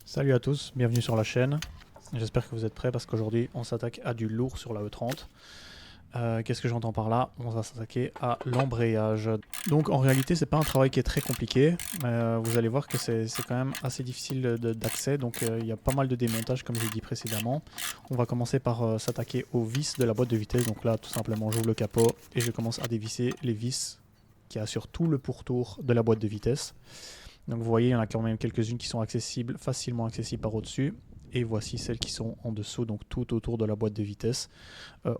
Salut à tous, bienvenue sur la chaîne. J'espère que vous êtes prêts parce qu'aujourd'hui on s'attaque à du lourd sur la E30. Qu'est-ce que j'entends par là? On va s'attaquer à l'embrayage. Donc en réalité c'est pas un travail qui est très compliqué, mais vous allez voir que c'est quand même assez difficile d'accès, donc il y a pas mal de démontage comme j'ai dit précédemment. On va commencer par s'attaquer aux vis de la boîte de vitesse, donc là tout simplement j'ouvre le capot et je commence à dévisser les vis qui assurent tout le pourtour de la boîte de vitesse. Donc vous voyez, il y en a quand même quelques-unes qui sont accessibles, facilement accessibles par au-dessus. Et voici celles qui sont en dessous, donc tout autour de la boîte de vitesse.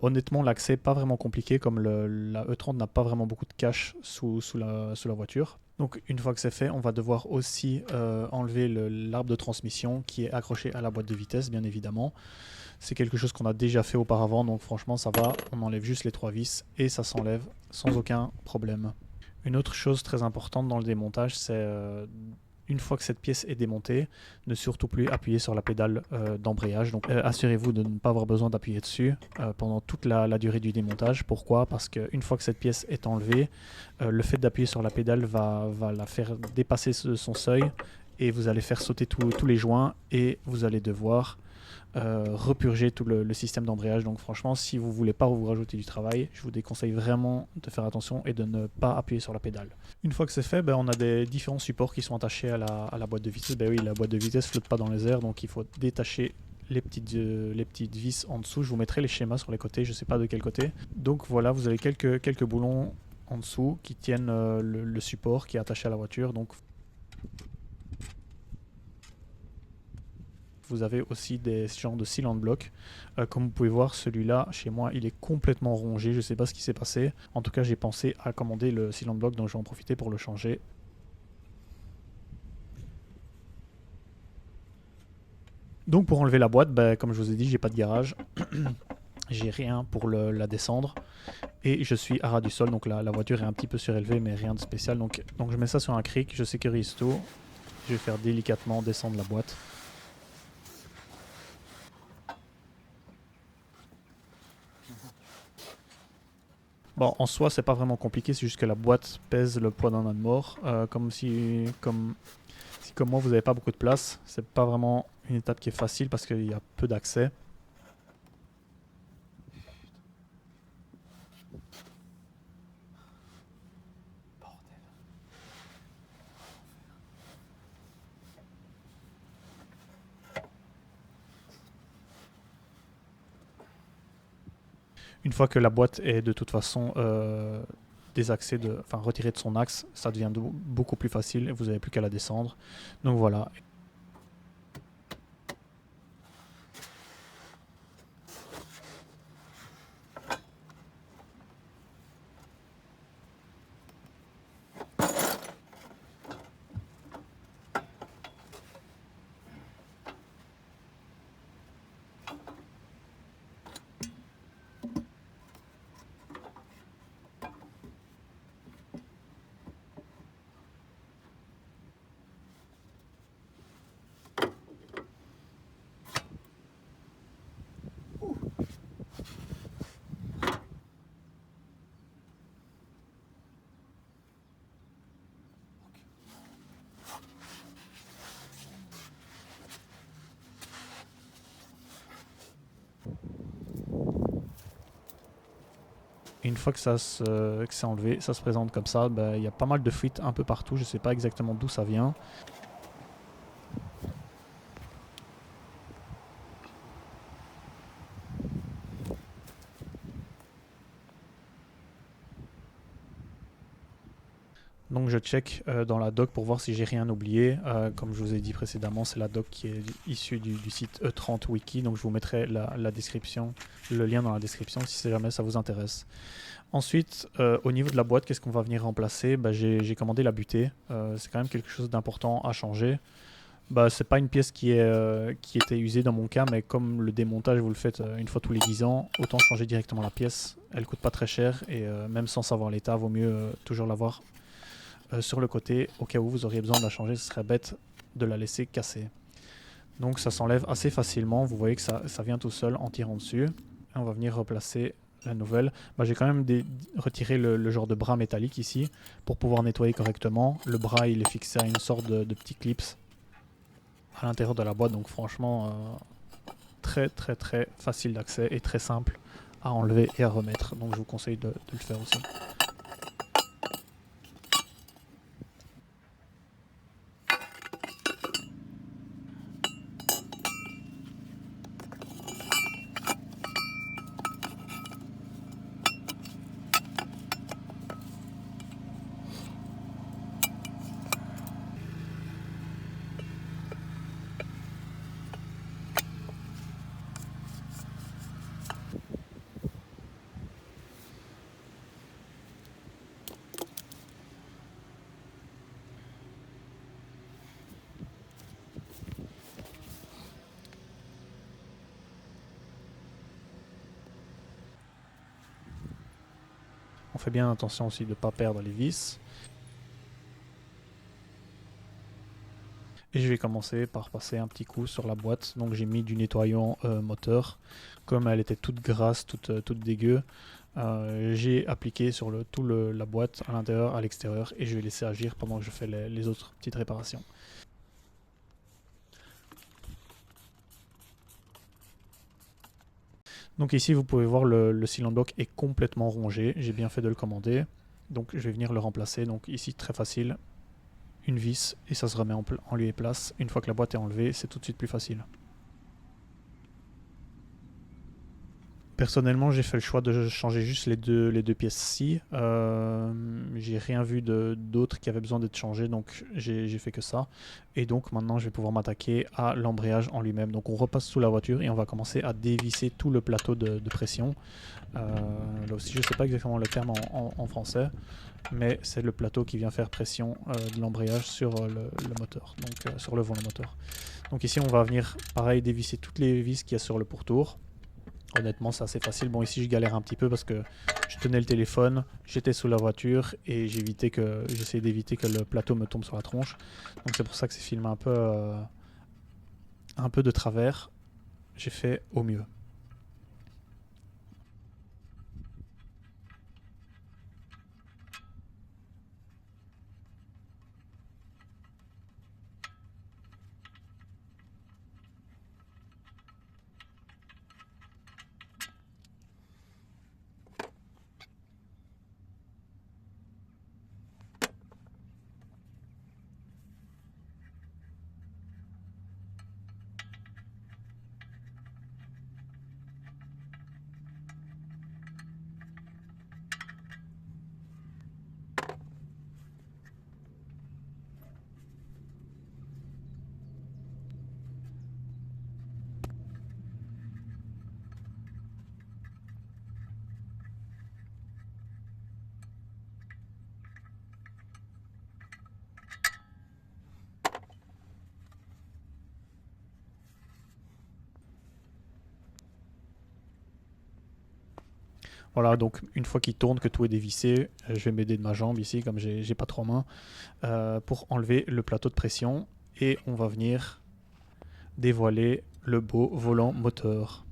Honnêtement, l'accès n'est pas vraiment compliqué, comme la E30 n'a pas vraiment beaucoup de cache sous la voiture. Donc une fois que c'est fait, on va devoir aussi enlever l'arbre de transmission qui est accroché à la boîte de vitesse, bien évidemment. C'est quelque chose qu'on a déjà fait auparavant, donc franchement ça va. On enlève juste les 3 vis et ça s'enlève sans aucun problème. Une autre chose très importante dans le démontage, c'est une fois que cette pièce est démontée, ne surtout plus appuyer sur la pédale d'embrayage. Donc assurez-vous de ne pas avoir besoin d'appuyer dessus pendant toute la durée du démontage. Pourquoi? Parce qu'une fois que cette pièce est enlevée, le fait d'appuyer sur la pédale va la faire dépasser son seuil et vous allez faire sauter tous les joints et vous allez devoir repurger tout le système d'embrayage. Donc franchement, si vous voulez pas vous rajouter du travail, je vous déconseille vraiment de faire attention et de ne pas appuyer sur la pédale. Une fois que c'est fait, on a des différents supports qui sont attachés à la boîte de vitesse. Oui, la boîte de vitesse flotte pas dans les airs, donc il faut détacher les petites vis en dessous. Je vous mettrai les schémas sur les côtés, je sais pas de quel côté. Donc voilà, vous avez quelques boulons en dessous qui tiennent le support qui est attaché à la voiture. Donc vous avez aussi ce genre de cylinder block. Comme vous pouvez voir, celui-là, chez moi, il est complètement rongé. Je ne sais pas ce qui s'est passé. En tout cas, j'ai pensé à commander le cylinder block, donc je vais en profiter pour le changer. Donc pour enlever la boîte, comme je vous ai dit, j'ai pas de garage. J'ai rien pour la descendre. Et je suis à ras du sol, donc la voiture est un petit peu surélevée, mais rien de spécial. Donc je mets ça sur un cric, je sécurise tout. Je vais faire délicatement descendre la boîte. Bon, en soi, c'est pas vraiment compliqué, c'est juste que la boîte pèse le poids d'un âne mort. Comme moi, vous n'avez pas beaucoup de place, c'est pas vraiment une étape qui est facile parce qu'il y a peu d'accès. Une fois que la boîte est de toute façon retirée de son axe, ça devient beaucoup plus facile et vous n'avez plus qu'à la descendre. Donc voilà. Une fois que c'est enlevé, ça se présente comme ça. Il y a pas mal de fuites un peu partout. Je ne sais pas exactement d'où ça vient. Donc je check dans la doc pour voir si j'ai rien oublié. Comme je vous ai dit précédemment, c'est la doc qui est issue du site E30 Wiki. Donc je vous mettrai la description, le lien dans la description si jamais ça vous intéresse. Ensuite, au niveau de la boîte, qu'est-ce qu'on va venir remplacer? J'ai commandé la butée. C'est quand même quelque chose d'important à changer. C'est pas une pièce qui était usée dans mon cas, mais comme le démontage vous le faites une fois tous les 10 ans, autant changer directement la pièce. Elle coûte pas très cher et même sans savoir l'état, vaut mieux toujours l'avoir sur le côté. Au cas où vous auriez besoin de la changer, ce serait bête de la laisser casser. Donc ça s'enlève assez facilement. Vous voyez que ça vient tout seul en tirant dessus. Et on va venir replacer la nouvelle. J'ai quand même retiré le genre de bras métallique ici pour pouvoir nettoyer correctement. Le bras il est fixé à une sorte de petit clips à l'intérieur de la boîte. Donc franchement, très facile d'accès et très simple à enlever et à remettre. Donc je vous conseille de le faire aussi. On fait bien attention aussi de ne pas perdre les vis. Et je vais commencer par passer un petit coup sur la boîte. Donc j'ai mis du nettoyant moteur. Comme elle était toute grasse, toute dégueu, j'ai appliqué sur la boîte à l'intérieur, à l'extérieur. Et je vais laisser agir pendant que je fais les autres petites réparations. Donc ici vous pouvez voir le cylinder block est complètement rongé. J'ai bien fait de le commander. Donc je vais venir le remplacer. Donc ici très facile. Une vis et ça se remet en lieu et place. Une fois que la boîte est enlevée, c'est tout de suite plus facile. Personnellement, j'ai fait le choix de changer juste les deux pièces-ci. J'ai rien vu d'autre qui avait besoin d'être changé, donc j'ai fait que ça. Et donc maintenant, je vais pouvoir m'attaquer à l'embrayage en lui-même. Donc on repasse sous la voiture et on va commencer à dévisser tout le plateau de pression. Là aussi, je ne sais pas exactement le terme en français, mais c'est le plateau qui vient faire pression de l'embrayage sur le moteur, donc sur le volant moteur. Donc ici, on va venir, pareil, dévisser toutes les vis qu'il y a sur le pourtour. Honnêtement, c'est assez facile. Bon, ici, je galère un petit peu parce que je tenais le téléphone, j'étais sous la voiture et j'essayais d'éviter que le plateau me tombe sur la tronche. Donc c'est pour ça que c'est filmé un peu de travers. J'ai fait au mieux. Voilà, donc une fois qu'il tourne, que tout est dévissé, je vais m'aider de ma jambe ici, comme j'ai pas trois mains, pour enlever le plateau de pression. Et on va venir dévoiler le beau volant moteur.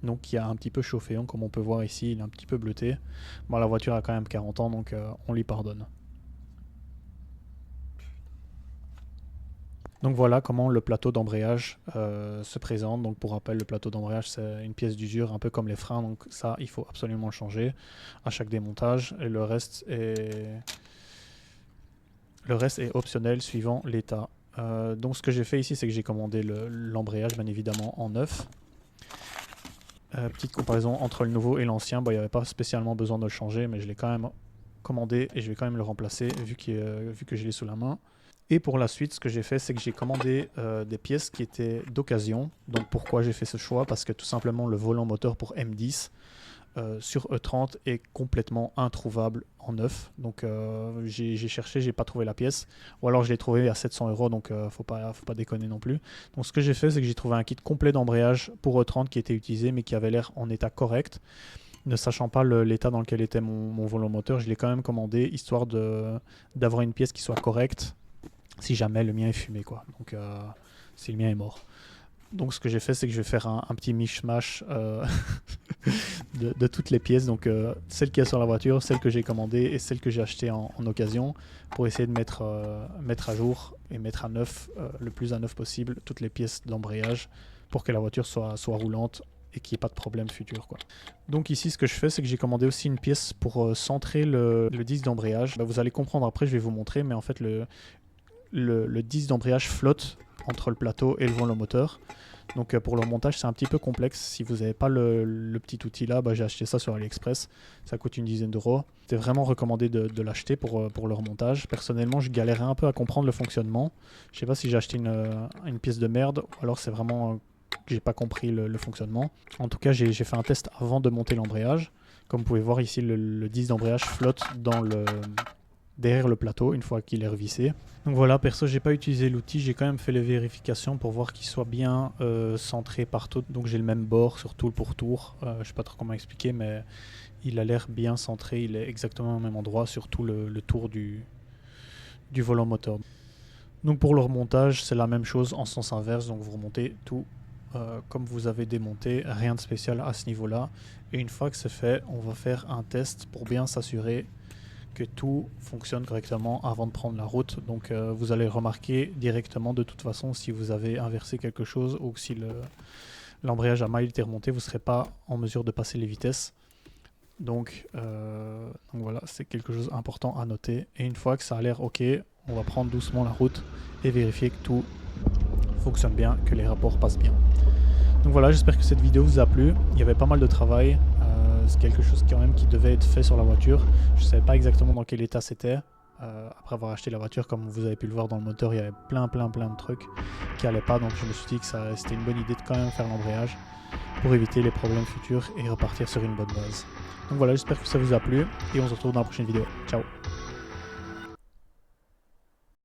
Donc il a un petit peu chauffé, hein, comme on peut voir ici, il est un petit peu bleuté. Bon, la voiture a quand même 40 ans, donc on lui pardonne. Donc voilà comment le plateau d'embrayage se présente. Donc pour rappel, le plateau d'embrayage c'est une pièce d'usure, un peu comme les freins. Donc ça, il faut absolument le changer à chaque démontage. Et le reste est optionnel suivant l'état. Donc ce que j'ai fait ici, c'est que j'ai commandé l'embrayage, bien évidemment, en neuf. Petite comparaison entre le nouveau et l'ancien. Bon, il n'y avait pas spécialement besoin de le changer, mais je l'ai quand même commandé et je vais quand même le remplacer vu que je l'ai sous la main. Et pour la suite, ce que j'ai fait, c'est que j'ai commandé des pièces qui étaient d'occasion. Donc pourquoi j'ai fait ce choix? Parce que tout simplement le volant moteur pour M10 sur E30 est complètement introuvable en neuf. Donc j'ai cherché, j'ai pas trouvé la pièce. Ou alors je l'ai trouvé à 700 €, donc faut pas déconner non plus. Donc ce que j'ai fait, c'est que j'ai trouvé un kit complet d'embrayage pour E30 qui était utilisé mais qui avait l'air en état correct. Ne sachant pas l'état dans lequel était mon volant moteur, je l'ai quand même commandé histoire d'avoir une pièce qui soit correcte si jamais le mien est fumé, quoi. Donc si le mien est mort. Donc ce que j'ai fait, c'est que je vais faire un petit mishmash de toutes les pièces. Donc celle qui est sur la voiture, celle que j'ai commandée et celle que j'ai achetée en occasion pour essayer de mettre à jour et mettre à neuf, le plus à neuf possible, toutes les pièces d'embrayage pour que la voiture soit roulante et qu'il n'y ait pas de problème futur, quoi. Donc ici, ce que je fais, c'est que j'ai commandé aussi une pièce pour centrer le disque d'embrayage. Vous allez comprendre après, je vais vous montrer, mais en fait, le disque d'embrayage flotte entre le plateau et le volant moteur. Donc pour le montage, c'est un petit peu complexe. Si vous n'avez pas le petit outil là, j'ai acheté ça sur AliExpress. Ça coûte une dizaine d'euros. C'est vraiment recommandé de l'acheter pour le remontage. Personnellement, je galérais un peu à comprendre le fonctionnement. Je sais pas si j'ai acheté une pièce de merde ou alors c'est vraiment que j'ai pas compris le fonctionnement. En tout cas, j'ai fait un test avant de monter l'embrayage. Comme vous pouvez voir ici, le disque d'embrayage flotte derrière le plateau une fois qu'il est revissé. Donc voilà, perso, j'ai pas utilisé l'outil, j'ai quand même fait les vérifications pour voir qu'il soit bien centré partout. Donc j'ai le même bord sur tout le pourtour. Je sais pas trop comment expliquer, mais il a l'air bien centré. Il est exactement au même endroit sur tout le tour du volant moteur. Donc pour le remontage, c'est la même chose en sens inverse. Donc vous remontez tout comme vous avez démonté, rien de spécial à ce niveau-là. Et une fois que c'est fait, on va faire un test pour bien s'assurer que tout fonctionne correctement avant de prendre la route. Donc vous allez remarquer directement de toute façon si vous avez inversé quelque chose ou si l'embrayage a mal été remonté, vous ne serez pas en mesure de passer les vitesses. Donc voilà, c'est quelque chose d'important à noter. Et une fois que ça a l'air ok, on va prendre doucement la route et vérifier que tout fonctionne bien, que les rapports passent bien. Donc voilà, j'espère que cette vidéo vous a plu. Il y avait pas mal de travail. C'est quelque chose quand même qui devait être fait sur la voiture. Je ne savais pas exactement dans quel état c'était. Après avoir acheté la voiture, comme vous avez pu le voir dans le moteur, il y avait plein de trucs qui n'allaient pas. Donc je me suis dit que c'était une bonne idée de quand même faire l'embrayage pour éviter les problèmes futurs et repartir sur une bonne base. Donc voilà, j'espère que ça vous a plu et on se retrouve dans la prochaine vidéo. Ciao!